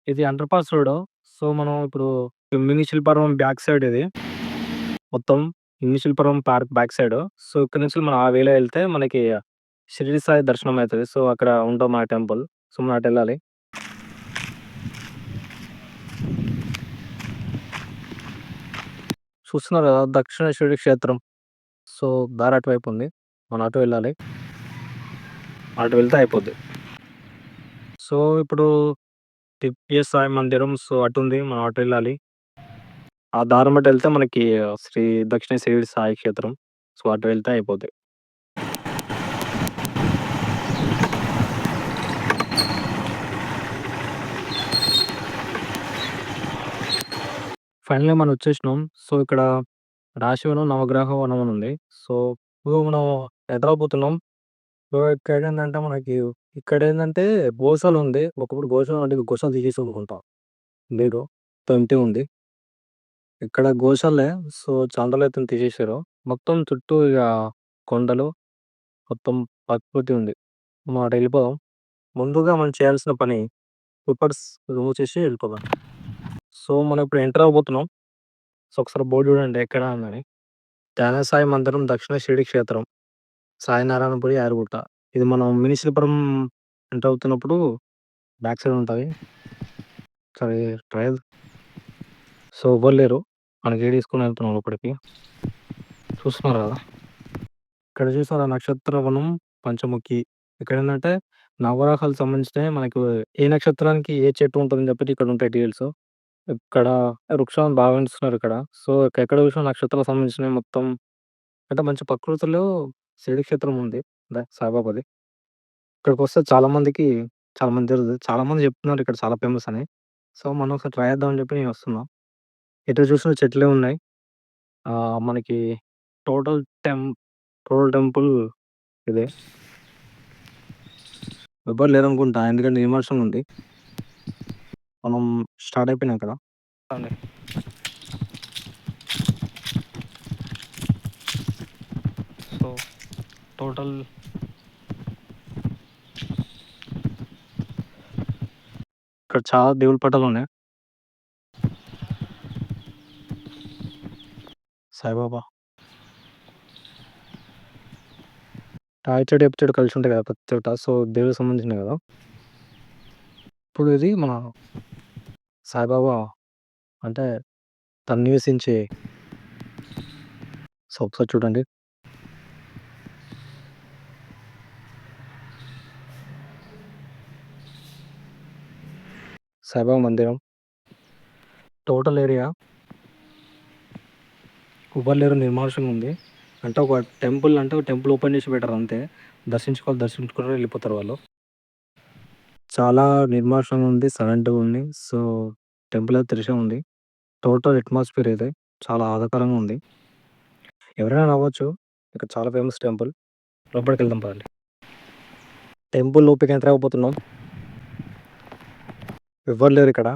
ఇది under pass road. So, మనం ఇప్పుడు శిల్పారామం బ్యాక్ సైడ్ ఇది. మొత్తం Shilparamam park back side. So, ఇక్కడి నుంచి మనం ఆ వేలో ఎళ్తే మనకి షిరిడి సాయి దర్శనం అయితది. సో, అక్కడ ఉంటాం మన టెంపుల్. సో, మనం అటెళ్ళాలి. చూస్తున్నారు గదా! దక్షిణ షిరిడి క్షేత్రం. సో, దారి అటువైపు ఉంది. మనం అటు వెళ్ళాలి. అటు వెళ్తే అయిపోద్ది. సో, ఇప్పుడు టిపిఎస్ సాయి మందిరం. సో, అటుంది. మనం అటెళ్ళాలి. ఆ దారం బట్టి ఎళ్తే మనకి దక్షిణ షిరిడి సాయి క్షేత్రం. సో, అటు వెళ్తే అయిపోద్ది. ఫైనల్‌గా మనం వచ్చేసినాం. సో, ఇక్కడ రాశివనం, నవగ్రహ వనం అని ఉంది. సో, ఇప్పుడు మనం హైదరాబాద్. సో, ఇక్కడేందంటే మనకి ఇక్కడేందంటే గోశాల ఉంది. ఒకప్పుడు గోశాల అంటే గోశాల తీసేసారనుకుంటా. లేదు. ఎంప్టీ ఉంది. ఇక్కడ గోశాలే. సో, చాలా రోజులైతుంది తీసేసారు. మొత్తం చుట్టూ ఇగ కొండలు, మొత్తం ప్రకృతి ఉంది. మనం అటెళ్ళిపోదాం. ముందుగా మనం చేయాల్సిన పని పేపర్స్ రిమూవ్ చేసి వెళ్ళిపోదాం. సో, మనం ఇప్పుడు ఎంటర్ అవ్వబోతున్నాం. సో, ఒకసారి బోర్డ్ చూడండి ఎక్కడ ఉందని. ధ్యాన సాయి మందిరం, దక్షిణ షిరిడి క్షేత్రం, సాయినారాయణపురి, యాదగిరిగుట్ట. ఇది మనం మినీ శ్రీపురం ఎంటర్ అవుతున్నప్పుడు బ్యాక్ సైడ్ ఉంటది. ఒకసారి ట్రయల్. సో, ఎవ్వరు లేరు. మన గైడ్ తీసుకొని వెళ్తున్నాం లోపలికి. చూస్తున్నారు గదా! ఇక్కడ చూసారా నక్షత్ర వనం, పంచముఖి. ఇక్కడేందంటే నవగ్రహాలకు సంబంధించినయి మనకు ఏ నక్షత్రానికి ఏ చెట్టు ఉంటదని చెప్పేసి ఇక్కడ ఉంటాయి డీటెయిల్స్. ఇక్కడ వృక్షాలను బాగా పెంచుతున్నారు ఇక్కడ. సో, ఎక్కడ చూసినా నక్షత్రాలకు సంబంధించినవి మొత్తం అంటే మంచి ప్రకృతిలో శివుడి క్షేత్రం ఉంది. సాయిబాబాది. ఇక్కడికొస్తే చాలా మంది తెలీదు. చాలా మంది చెప్తున్నారు ఇక్కడ చాలా ఫేమస్ అని. సో, మనం ఒకసారి ట్రై చేద్దాం అని చెప్పి నేను వస్తున్నా. ఎటు చూసినా చెట్లే ఉన్నాయి. మనకి టోటల్ టెం టోటల్ టెంపుల్ ఇదే. ఎవ్వరు లేరనుకుంటా. ఎందుకంటే నిమజ్జనం ఉంది. మనం స్టార్ట్ అయిపోయినాం కదా! అండి. సో, టోటల్ ఇక్కడ చాలా దేవుళ్ళ పటాలున్నాయి. Saibaba. Right side, left side కలిసి ఉంటాయి కదా! ప్రతి చోట. సో, దేవుడికి సంబంధించినయి కదా! ఇప్పుడు ఇది మన సాయిబాబా అంటే తను నివసించే సో, ఒకసారి చూడండి. సాయిబాబా మందిరం. టోటల్ ఏరియా ఎవ్వరు లేరు. నిర్మానుష్యంగా ఉంది. అంటే ఒక టెంపుల్ ఓపెన్ చేసి పెట్టారు అంతే. దర్శించుకుంటారు వెళ్ళిపోతారు వాళ్ళు. చాలా నిర్మానుష్యంగా ఉంది. సైలెంట్‌గా ఉంది. సో, టెంపుల్ అయితే తెరిసే ఉంది. టోటల్ అట్మాస్ఫియర్ ఇది చాలా ఆహ్లాదకరంగా ఉంది. ఎవరైనా రావచ్చు. ఇక్కడ చాలా ఫేమస్ టెంపుల్. లోపలికెళ్దాం పదండి. టెంపుల్ లోపలికి ఎంటర్ అవ్వబోతున్నాం. ఎవ్వరు లేరు ఇక్కడ.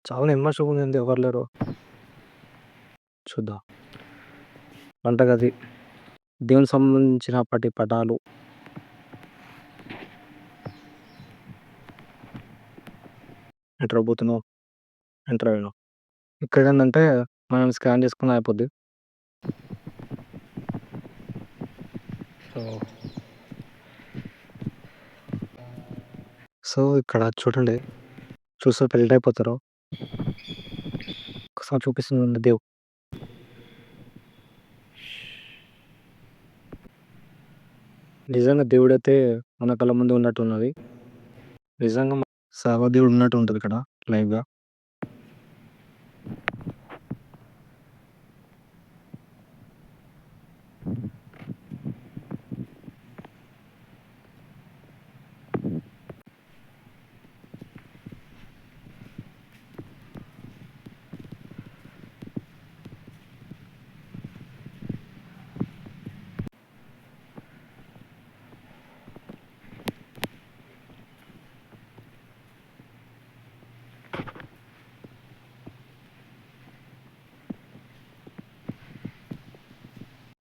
చాలా నిర్మానుష్యంగా ఉంది. ఎవరు లేరు. చూద్దాం. వంటగది. దేవునికి సంబంధించినప్పటి పటాలు. ఎంటర్ అవ్వబోతున్నాం. ఎంటర్ అయినాం. ఇక్కడేందంటే మనం స్కాన్ చేసుకున్న అయిపోద్ది. సో, ఇక్కడ చూడండి. చూస్తే పెళ్లి అయిపోతారు. ఒకసారి చూపిస్తుంది నిజంగా దేవుడైతే మన కళ్ళ ముందు ఉన్నట్టున్నది. నిజంగా సాయిబాబా దేవుడు ఉన్నట్టు ఉంటది ఇక్కడ లైవ్‌గా.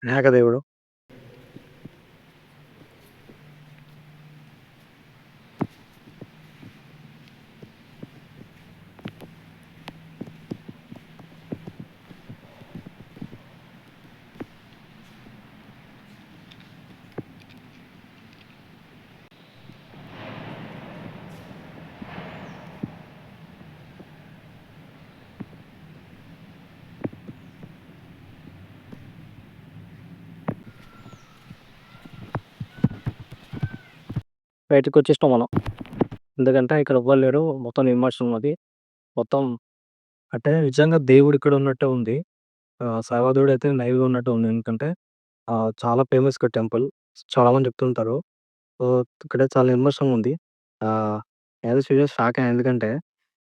వినాయక దేవుడు. బయటకొచ్చేసినాం మనం. ఎందుకంటే ఇక్కడ ఎవ్వరు లేరు. మొత్తం నిర్మానుష్యం ఉన్నది. మొత్తం అంటే నిజంగా దేవుడు ఇక్కడ ఉన్నట్టే ఉంది. సాయిబాబా దేవుడైతే లైవ్‌గా ఉన్నట్టే ఉంది. ఎందుకంటే చాలా ఫేమస్ ఇక్కడ టెంపుల్. చాలా మంది చెప్తుంటారు. సో, ఇక్కడ చాలా నిర్మషంగా ఉంది. ఆహ్, నేనైతే సీరియస్ షాక్ అయ్యా. ఎందుకంటే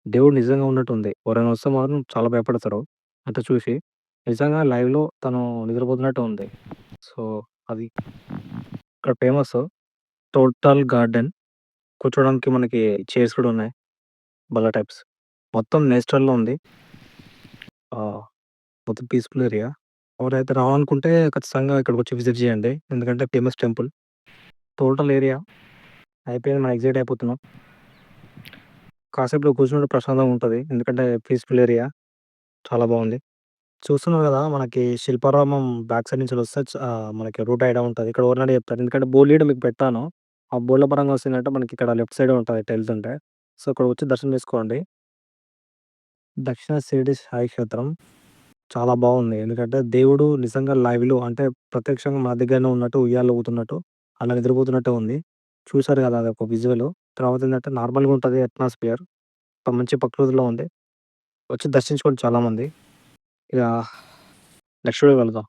దేవుడు నిజంగా ఉన్నట్టుంది. ఎవరైనా వస్తే మాత్రం చాలా భయపడతారు. అంతా చూసి. నిజంగా లైవ్‌లో తను నిద్రపోతున్నట్టే ఉంది. సో, అది ఇక్కడ ఫేమస్. Total garden. కూర్చోవడానికి మనకి చైర్స్ కూడా ఉన్నాయి. బల్ల టైప్స్. మొత్తం నేచురల్‌లో ఉంది. ఆహ్, మొత్తం పీస్‌ఫుల్ ఏరియా. ఎవరైతే రావాలనుకుంటే ఖచ్చితంగా ఇక్కడికొచ్చి విజిట్ చేయండి. ఎందుకంటే ఫేమస్ టెంపుల్. టోటల్ ఏరియా అయిపోయింది. మనం ఎగ్జిట్ అయిపోతున్నాం. కాసేపులో కూర్చుంటే ప్రశాంతంగా ఉంటది. ఎందుకంటే పీస్‌ఫుల్ ఏరియా. చాలా బావుంది. చూస్తున్నారు గదా! మనకి శిల్పారామం బ్యాక్ సైడ్ నుంచెళ్ళొస్తే మనకి రూట్ ఐడియా ఉంటది. ఇక్కడ ఎవరినైనా చెప్తారు. ఎందుకంటే బోర్డ్ ఈడ మీకు పెడతాను. ఆ బోర్డ్‌ల పరంగా వస్తుందంటే మనకి ఇక్కడ లెఫ్ట్ సైడే ఉంటది ఇటెళ్తుంటే. సో, ఇక్కడికొచ్చి దర్శనం చేసుకోండి. దక్షిణ షిరిడి సాయి క్షేత్రం చాలా బావుంది. ఎందుకంటే దేవుడు నిజంగా లైవ్‌లో అంటే ప్రత్యక్షంగా మన దగ్గరనే ఉన్నట్టు ఉయ్యాల్లో ఊగుతున్నట్టు, అలా నిద్రపోతున్నట్టే ఉంది. చూసారు గదా! అదొక విజువలు. తర్వాత ఏందంటే నార్మల్‌గా ఉంటది అట్మాస్ఫియర్. మంచి ప్రకృతిలో ఉంది. వచ్చి దర్శించుకోండి చాలామంది. ఇగ నెక్స్ట్ వీడియోలో కలుద్దాం.